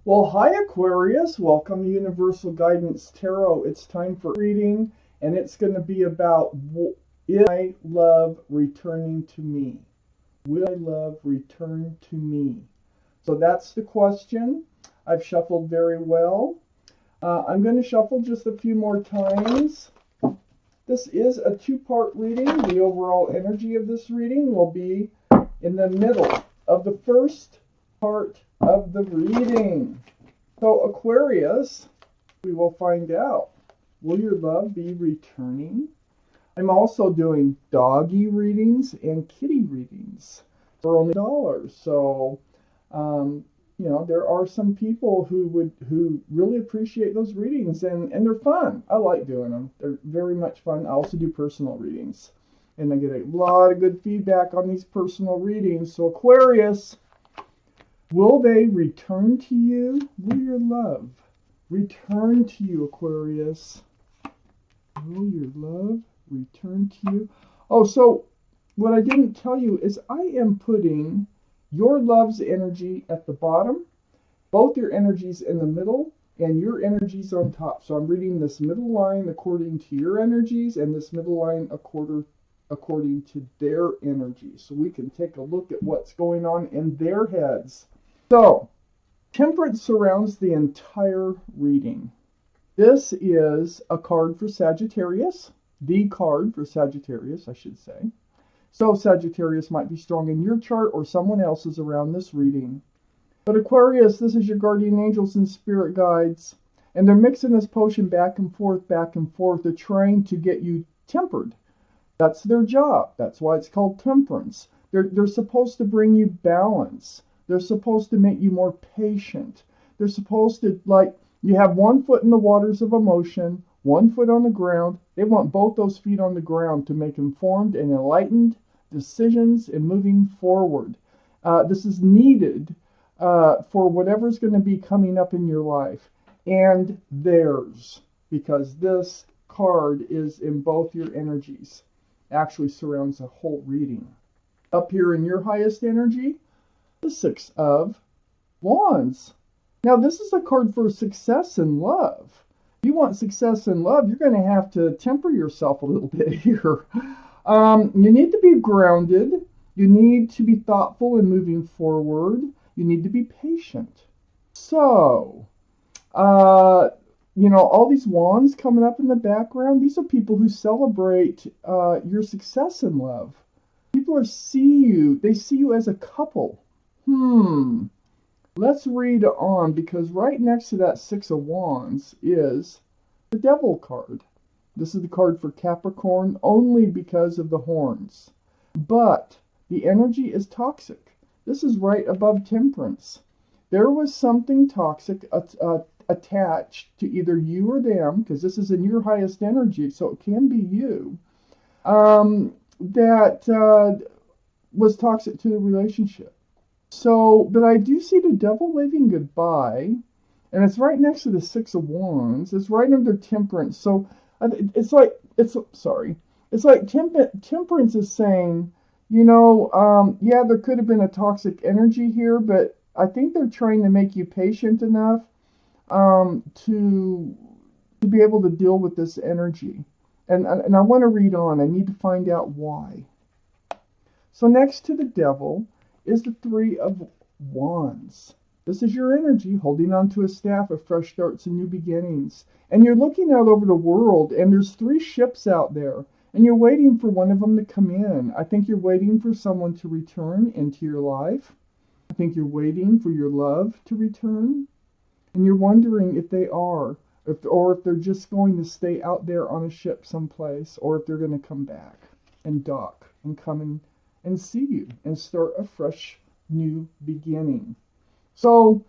Well, hi Aquarius. Welcome to Universal Guidance Tarot. It's time for reading, and it's going to be about will I love returning to me? Will I love return to me? So that's the question. I've shuffled very well. I'm going to shuffle just a few more times. This is a two-part reading. The overall energy of this reading will be in the middle of the first part of the reading. So Aquarius, we will find out. Will your love be returning? I'm also doing doggy readings and kitty readings for only $1. So, there are some people who really appreciate those readings, and they're fun. I like doing them. They're very much fun. I also do personal readings, and I get a lot of good feedback on these personal readings. So Aquarius, will they return to you? Will your love return to you, Aquarius? Will your love return to you? Oh, so what I didn't tell you is I am putting your love's energy at the bottom, both your energies in the middle, and your energies on top. So I'm reading this middle line according to your energies, and this middle line according to their energies. So we can take a look at what's going on in their heads. So, Temperance surrounds the entire reading. This is a card for Sagittarius, the card for Sagittarius, I should say. So Sagittarius might be strong in your chart or someone else's around this reading. But Aquarius, this is your guardian angels and spirit guides. And they're mixing this potion back and forth, back and forth. They're trying to get you tempered. That's their job. That's why it's called temperance. They're supposed to bring you balance. They're supposed to make you more patient. They're supposed to, you have one foot in the waters of emotion, one foot on the ground. They want both those feet on the ground to make informed and enlightened decisions in moving forward. This is needed for whatever's going to be coming up in your life and theirs, because this card is in both your energies. Actually surrounds the whole reading. Up here in your highest energy, the Six of Wands. Now, this is a card for success in love. If you want success in love, you're going to have to temper yourself a little bit here. You need to be grounded. You need to be thoughtful in moving forward. You need to be patient. So, all these wands coming up in the background, these are people who celebrate your success in love. People they see you as a couple. Let's read on, because right next to that Six of Wands is the Devil card. This is the card for Capricorn only because of the horns. But the energy is toxic. This is right above Temperance. There was something toxic attached to either you or them, because this is in your highest energy, so it can be you, that was toxic to the relationship. So, but I do see the Devil waving goodbye, and it's right next to the Six of Wands. It's right under Temperance. So it's like Temperance is saying, there could have been a toxic energy here, but I think they're trying to make you patient enough to be able to deal with this energy. And I want to read on. I need to find out why. So next to the Devil is the Three of Wands. This is your energy holding onto a staff of fresh starts and new beginnings. And you're looking out over the world, and there's 3 ships out there, and you're waiting for one of them to come in. I think you're waiting for someone to return into your life. I think you're waiting for your love to return. And you're wondering if they are, or if they're just going to stay out there on a ship someplace, or if they're going to come back and dock and come in and see you and start a fresh new beginning. So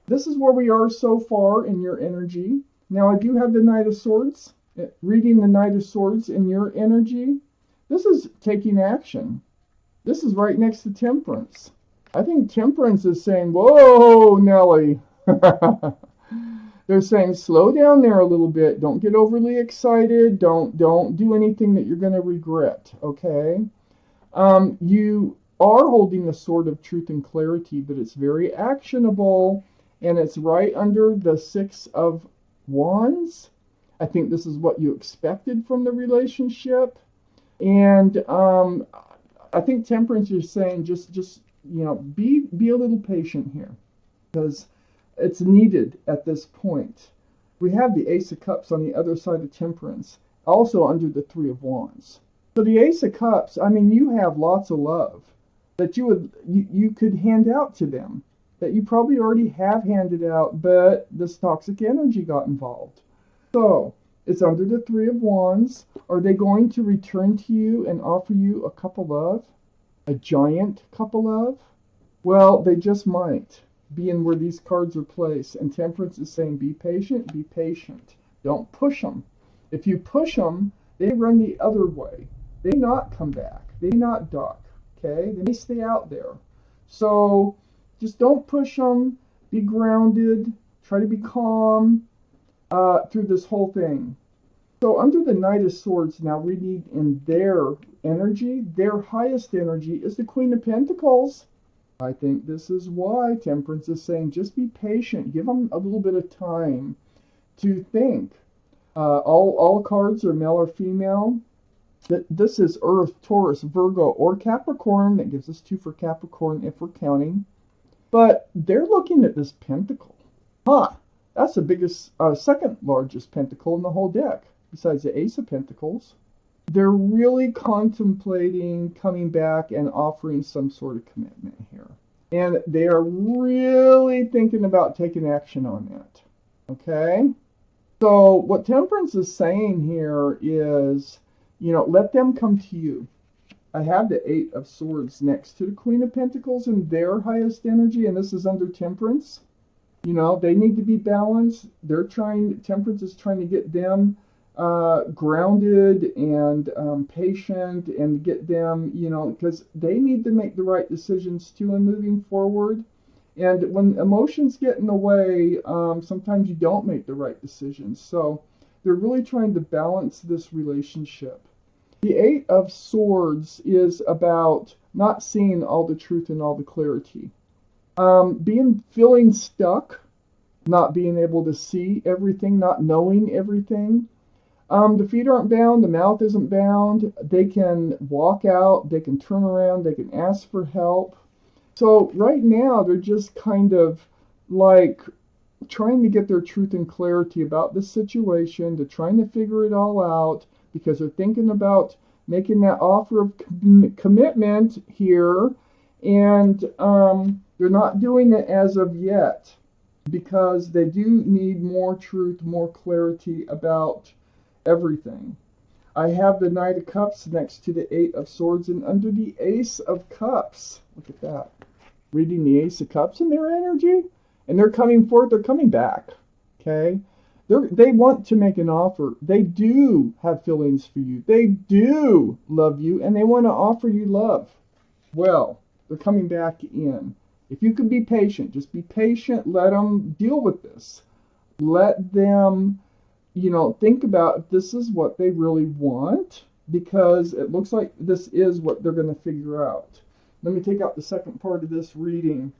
this is where we are so far in your energy. Now I do have the Knight of Swords, reading the Knight of Swords in your energy. This is taking action. This is right next to Temperance. I think Temperance is saying, whoa, Nelly. They're saying, slow down there a little bit. Don't get overly excited. Don't do anything that you're going to regret, okay? You are holding the sword of truth and clarity, but it's very actionable, and it's right under the Six of Wands. I think this is what you expected from the relationship. And I think Temperance is saying just be a little patient here, because it's needed at this point. We have the Ace of Cups on the other side of Temperance, also under the Three of Wands. So the Ace of Cups, I mean, you have lots of love that you could hand out to them, that you probably already have handed out, but this toxic energy got involved. So it's under the Three of Wands. Are they going to return to you and offer you a cup of love? A giant cup of love? Well, they just might, being where these cards are placed. And Temperance is saying, be patient, be patient. Don't push them. If you push them, they run the other way. They may not come back. They may not duck. Okay? They may stay out there. So just don't push them. Be grounded. Try to be calm through this whole thing. So under the Knight of Swords, now reading in their energy, their highest energy is the Queen of Pentacles. I think this is why Temperance is saying, just be patient. Give them a little bit of time to think. All cards are male or female. This is Earth, Taurus, Virgo, or Capricorn. That gives us 2 for Capricorn if we're counting. But they're looking at this pentacle. That's the biggest, second largest pentacle in the whole deck, besides the Ace of Pentacles. They're really contemplating coming back and offering some sort of commitment here. And they are really thinking about taking action on it. Okay? So what Temperance is saying here is, let them come to you. I have the Eight of Swords next to the Queen of Pentacles in their highest energy, and this is under Temperance. They need to be balanced. Temperance is trying to get them grounded and patient, and get them, because they need to make the right decisions too in moving forward. And when emotions get in the way, sometimes you don't make the right decisions. So they're really trying to balance this relationship. The Eight of Swords is about not seeing all the truth and all the clarity. Feeling stuck, not being able to see everything, not knowing everything. The feet aren't bound, the mouth isn't bound. They can walk out, they can turn around, they can ask for help. So right now they're just kind of like trying to get their truth and clarity about the situation. They're trying to figure it all out, because they're thinking about making that offer of commitment here, and they're not doing it as of yet, because they do need more truth, more clarity about everything. I have the Knight of Cups next to the Eight of Swords, and under the Ace of Cups, look at that, reading the Ace of Cups in their energy, and they're coming forth, they're coming back. Okay? They want to make an offer. They do have feelings for you. They do love you, and they want to offer you love. Well, they're coming back in. If you could be patient, just be patient. Let them deal with this. Let them, think about if this is what they really want, because it looks like this is what they're going to figure out. Let me take out the second part of this reading.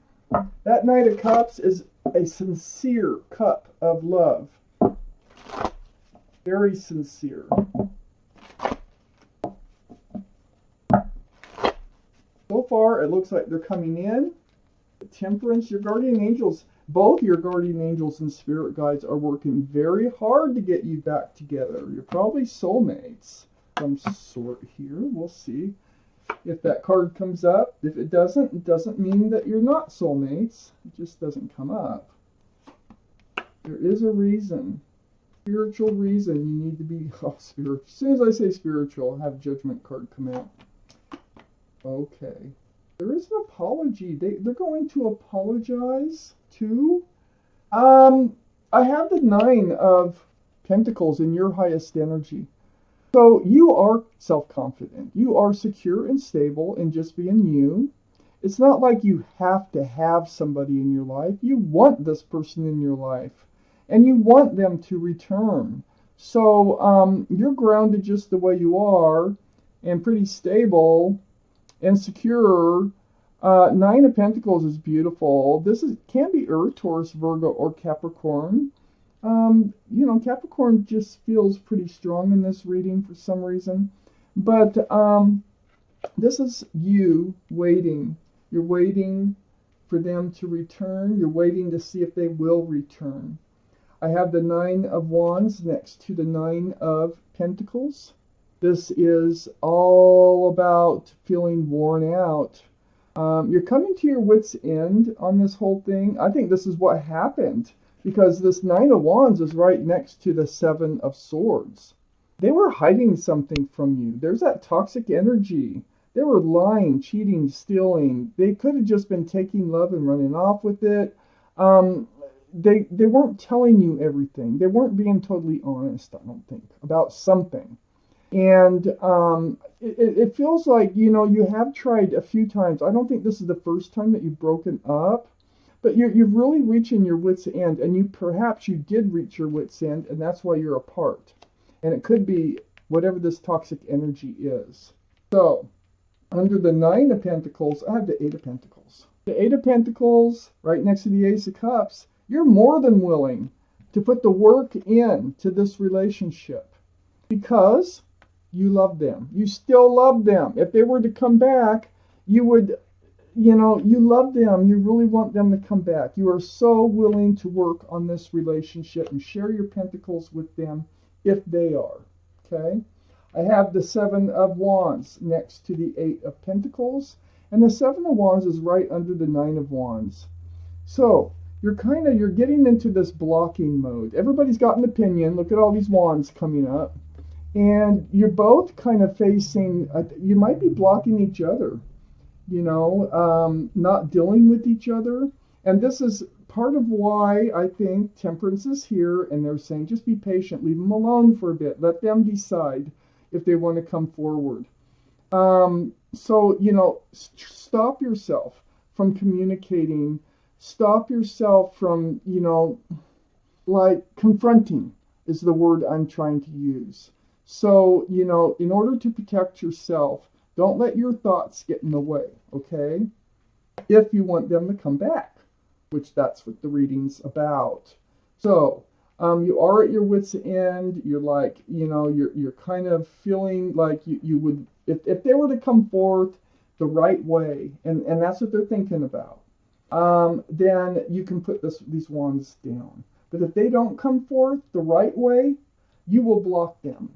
That Knight of Cups is a sincere cup of love. Very sincere. So far, it looks like they're coming in. Temperance, your guardian angels, both your guardian angels and spirit guides are working very hard to get you back together. You're probably soulmates of some sort here. We'll see if that card comes up. If it doesn't mean that you're not soulmates. It just doesn't come up. There is a reason. Spiritual reason you need to be spiritual. As soon as I say spiritual, I'll have Judgment card come out. Okay. There is an apology. They're going to apologize too. I have the Nine of Pentacles in your highest energy. So you are self-confident. You are secure and stable in just being you. It's not like you have to have somebody in your life. You want this person in your life, and you want them to return. So you're grounded just the way you are, and pretty stable and secure, Nine of Pentacles is beautiful. Can be Earth, Taurus, Virgo, or Capricorn. Capricorn just feels pretty strong in this reading for some reason. But this is you waiting. You're waiting for them to return. You're waiting to see if they will return. I have the Nine of Wands next to the Nine of Pentacles. This is all about feeling worn out. You're coming to your wit's end on this whole thing. I think this is what happened because this Nine of Wands is right next to the Seven of Swords. They were hiding something from you. There's that toxic energy. They were lying, cheating, stealing. They could have just been taking love and running off with it. They weren't telling you everything. They weren't being totally honest, I don't think, about something. And it feels like, you have tried a few times. I don't think this is the first time that you've broken up, but you're really reaching your wit's end, and perhaps you did reach your wit's end, and that's why you're apart. And it could be whatever this toxic energy is. So, under the Nine of Pentacles, I have the Eight of Pentacles. The Eight of Pentacles, right next to the Ace of Cups, you're more than willing to put the work in to this relationship because you love them. You still love them. If they were to come back, you would, you love them. You really want them to come back. You are so willing to work on this relationship and share your pentacles with them if they are. Okay? I have the Seven of Wands next to the Eight of Pentacles, and the Seven of Wands is right under the Nine of Wands. So, you're getting into this blocking mode. Everybody's got an opinion. Look at all these wands coming up. And you're both kind of facing, you might be blocking each other, not dealing with each other. And this is part of why I think Temperance is here, and they're saying just be patient, leave them alone for a bit, let them decide if they want to come forward. Stop yourself from communicating. Stop yourself from, confronting is the word I'm trying to use. So, in order to protect yourself, don't let your thoughts get in the way, okay? If you want them to come back, which that's what the reading's about. So, you are at your wit's end. You're like, you're kind of feeling like you would, if they were to come forth the right way, and that's what they're thinking about, then you can put these wands down. But if they don't come forth the right way, you will block them.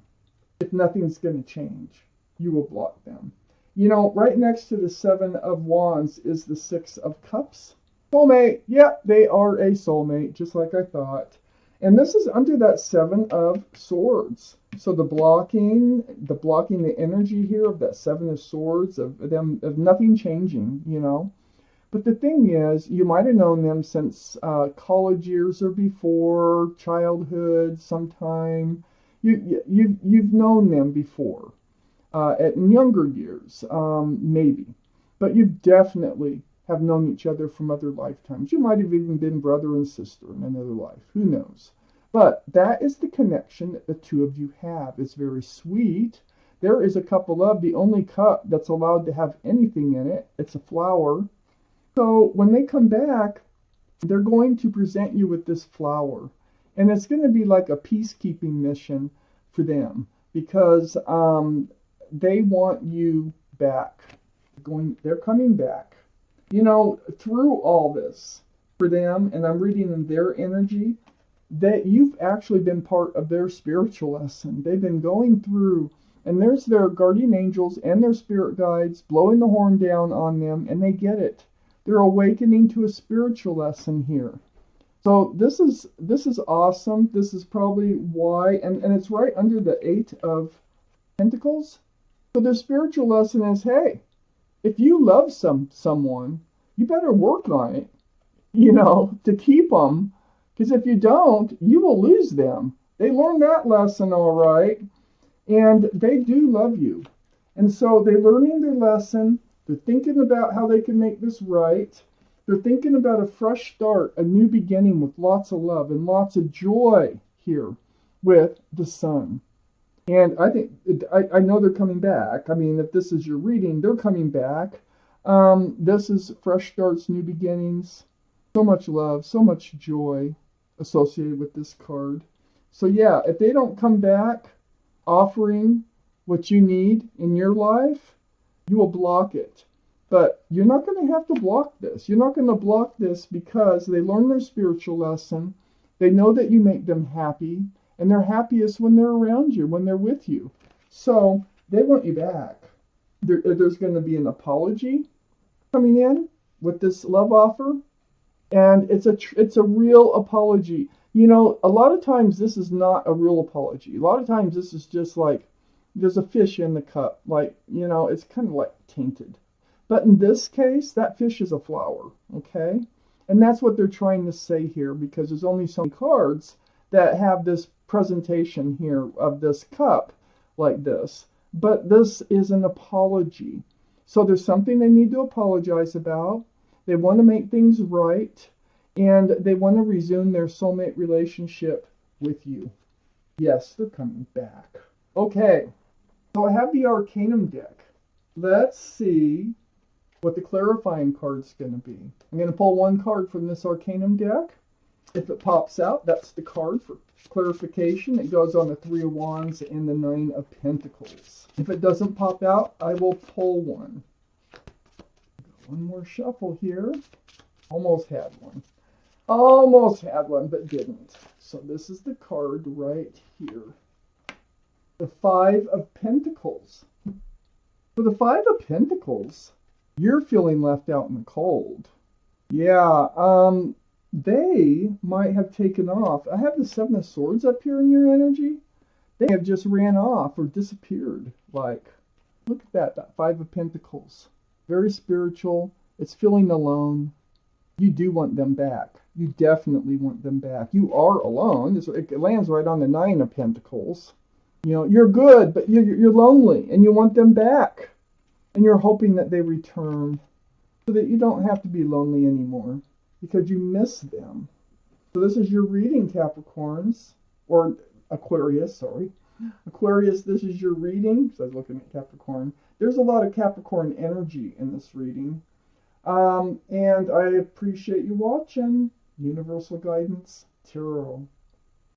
If nothing's going to change, you will block them. Right next to the Seven of Wands is the Six of Cups. Soulmate. Yeah, they are a soulmate, just like I thought. And this is under that Seven of Swords. So the blocking the energy here of that Seven of Swords, of nothing changing, But the thing is, you might have known them since college years or before, childhood, sometime. You've known them before, in younger years, maybe. But you definitely have known each other from other lifetimes. You might have even been brother and sister in another life. Who knows? But that is the connection that the two of you have. It's very sweet. There is a cup of love, the only cup that's allowed to have anything in it. It's a flower. So when they come back, they're going to present you with this flower. And it's going to be like a peacekeeping mission for them because they want you back. They're coming back. Through all this for them, and I'm reading in their energy, that you've actually been part of their spiritual lesson. They've been going through, and there's their guardian angels and their spirit guides blowing the horn down on them, and they get it. They're awakening to a spiritual lesson here. So this is awesome. This is probably why, and it's right under the Eight of Pentacles. So their spiritual lesson is, hey, if you love someone, you better work on it, to keep them. Because if you don't, you will lose them. They learned that lesson all right. And they do love you. And so they're learning their lesson. They're thinking about how they can make this right. They're thinking about a fresh start, a new beginning with lots of love and lots of joy here with the sun. And I think, I know they're coming back. I mean, if this is your reading, they're coming back. This is fresh starts, new beginnings. So much love, so much joy associated with this card. So yeah, if they don't come back offering what you need in your life, you will block it. But you're not going to have to block this. You're not going to block this because they learn their spiritual lesson. They know that you make them happy, and they're happiest when they're around you, when they're with you. So they want you back. There's going to be an apology coming in with this love offer, and it's a real apology. You know, a lot of times this is not a real apology. A lot of times this is just like there's a fish in the cup, like, you know, it's kind of like tainted. But in this case, that fish is a flower, okay? And that's what they're trying to say here, because there's only so many cards that have this presentation here of this cup like this. But this is an apology. So there's something they need to apologize about. They want to make things right, and they want to resume their soulmate relationship with you. Yes, they're coming back. Okay, so I have the Arcanum deck. Let's see what the clarifying card's going to be. I'm going to pull one card from this Arcanum deck. If it pops out, that's the card for clarification. It goes on the Three of Wands and the Nine of Pentacles. If it doesn't pop out, I will pull one. One more shuffle here. Almost had one. Almost had one, but didn't. So this is the card right here. The Five of Pentacles. For the Five of Pentacles, you're feeling left out in the cold. Yeah, they might have taken off. I have the Seven of Swords up here in your energy. They have just ran off or disappeared. Like, look at that Five of Pentacles. Very spiritual. It's feeling alone. You do want them back. You definitely want them back. You are alone. It lands right on the Nine of Pentacles. You know, you're good, but you're lonely, and you want them back. And you're hoping that they return so that you don't have to be lonely anymore because you miss them. So this is your reading, Capricorns, or Aquarius, sorry. Aquarius, this is your reading. So I was looking at Capricorn. There's a lot of Capricorn energy in this reading. And I appreciate you watching. Universal Guidance Tarot.